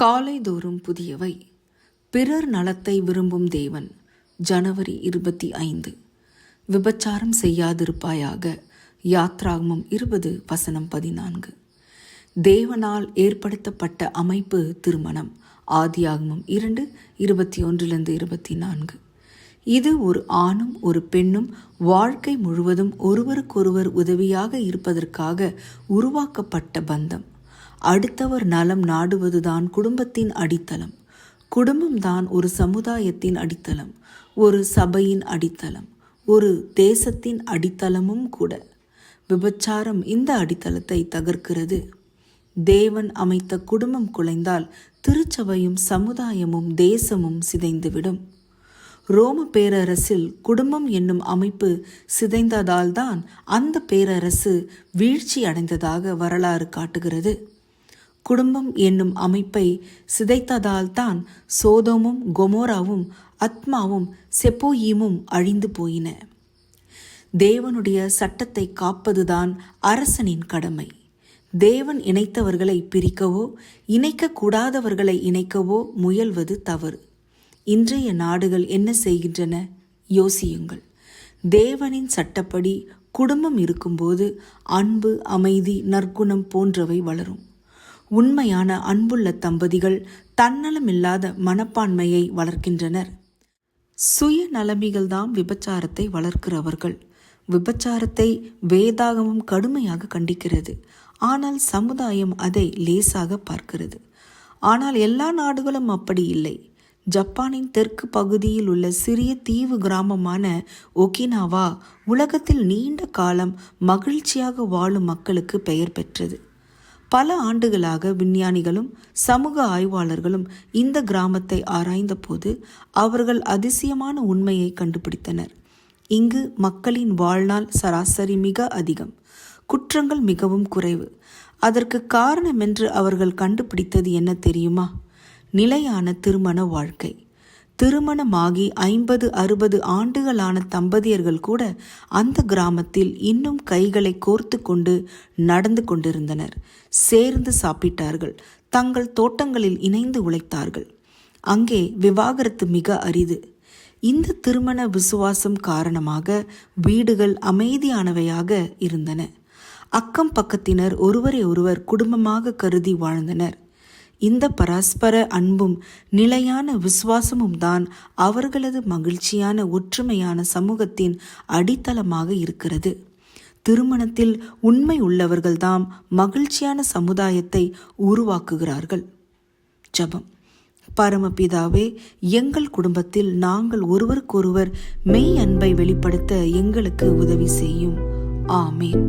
காலைதோறும் புதியவை. பிறர் நலத்தை விரும்பும் தேவன். ஜனவரி 25. விபச்சாரம் செய்யாதிருப்பாயாக. யாத்ராகமம் 20:14. தேவனால் ஏற்படுத்தப்பட்ட அமைப்பு திருமணம். ஆதியாகமம் 2:21-24. இது ஒரு ஆணும் ஒரு பெண்ணும் வாழ்க்கை முழுவதும் ஒருவருக்கொருவர் உதவியாக இருப்பதற்காக உருவாக்கப்பட்ட பந்தம். அடுத்தவர் நலம் நாடுவதுதான் குடும்பத்தின் அடித்தளம். குடும்பம்தான் ஒரு சமுதாயத்தின் அடித்தளம், ஒரு சபையின் அடித்தளம், ஒரு தேசத்தின் அடித்தளமும் கூட. விபச்சாரம் இந்த அடித்தளத்தை தகர்க்கிறது. தேவன் அமைத்த குடும்பம் குலைந்தால் திருச்சபையும் சமுதாயமும் தேசமும் சிதைந்துவிடும். ரோம பேரரசில் குடும்பம் என்னும் அமைப்பு சிதைந்ததால்தான் அந்த பேரரசு வீழ்ச்சி அடைந்ததாக வரலாறு காட்டுகிறது. குடும்பம் என்னும் அமைப்பை சிதைத்ததால்தான் சோதோமும் கொமோராவும் அத்மாவும் செப்போயீமும் அழிந்து போயின. தேவனுடைய சட்டத்தை காப்பதுதான் அரசனின் கடமை. தேவன் இணைத்தவர்களை பிரிக்கவோ இணைக்கக்கூடாதவர்களை இணைக்கவோ முயல்வது தவறு. இன்றைய நாடுகள் என்ன செய்கின்றன? யோசியுங்கள். தேவனின் சட்டப்படி குடும்பம் இருக்கும்போது அன்பு, அமைதி, நற்குணம் போன்றவை வளரும். உண்மையான அன்புள்ள தம்பதிகள் தன்னலமில்லாத மனப்பான்மையை வளர்க்கின்றனர். சுயநலமிகள்தான் விபச்சாரத்தை வளர்க்கிறவர்கள். விபச்சாரத்தை வேதாகமம் கடுமையாக கண்டிக்கிறது. ஆனால் சமுதாயம் அதை லேசாக பார்க்கிறது. ஆனால் எல்லா நாடுகளும் அப்படி இல்லை. ஜப்பானின் தெற்கு பகுதியில் உள்ள சிறிய தீவு கிராமமான ஒகினாவா உலகத்தில் நீண்ட காலம் மகிழ்ச்சியாக வாழும் மக்களுக்கு பெயர் பெற்றது. பல ஆண்டுகளாக விஞ்ஞானிகளும் சமூக ஆய்வாளர்களும் இந்த கிராமத்தை ஆராய்ந்த போது அவர்கள் அதிசயமான உண்மையை கண்டுபிடித்தனர். இங்கு மக்களின் வாழ்நாள் சராசரி மிக அதிகம், குற்றங்கள் மிகவும் குறைவு. அதற்கு காரணமென்று அவர்கள் கண்டுபிடித்தது என்ன தெரியுமா? நிலையான திருமண வாழ்க்கை. திருமணமாகி 50-60 ஆண்டுகளான தம்பதியர்கள் கூட அந்த கிராமத்தில் இன்னும் கைகளை கோர்த்து கொண்டு நடந்து கொண்டிருந்தனர். சேர்ந்து சாப்பிட்டார்கள், தங்கள் தோட்டங்களில் இணைந்து உழைத்தார்கள். அங்கே விவாகரத்து மிக அரிது. இந்த திருமண விசுவாசம் காரணமாக வீடுகள் அமைதியானவையாக இருந்தன. அக்கம் பக்கத்தினர் ஒருவரை ஒருவர் குடும்பமாக கருதி வாழ்ந்தனர். இந்த பரஸ்பர அன்பும் நிலையான விசுவாசமும் தான் அவர்களது மகிழ்ச்சியான ஒற்றுமையான சமூகத்தின் அடித்தளமாக இருக்கிறது. திருமணத்தில் உண்மை உள்ளவர்கள்தாம் மகிழ்ச்சியான சமுதாயத்தை உருவாக்குகிறார்கள். ஜெபம். பரமபிதாவே, எங்கள் குடும்பத்தில் நாங்கள் ஒருவருக்கொருவர் மெய் அன்பை வெளிப்படுத்த எங்களுக்கு உதவி செய்யும். ஆமேன்.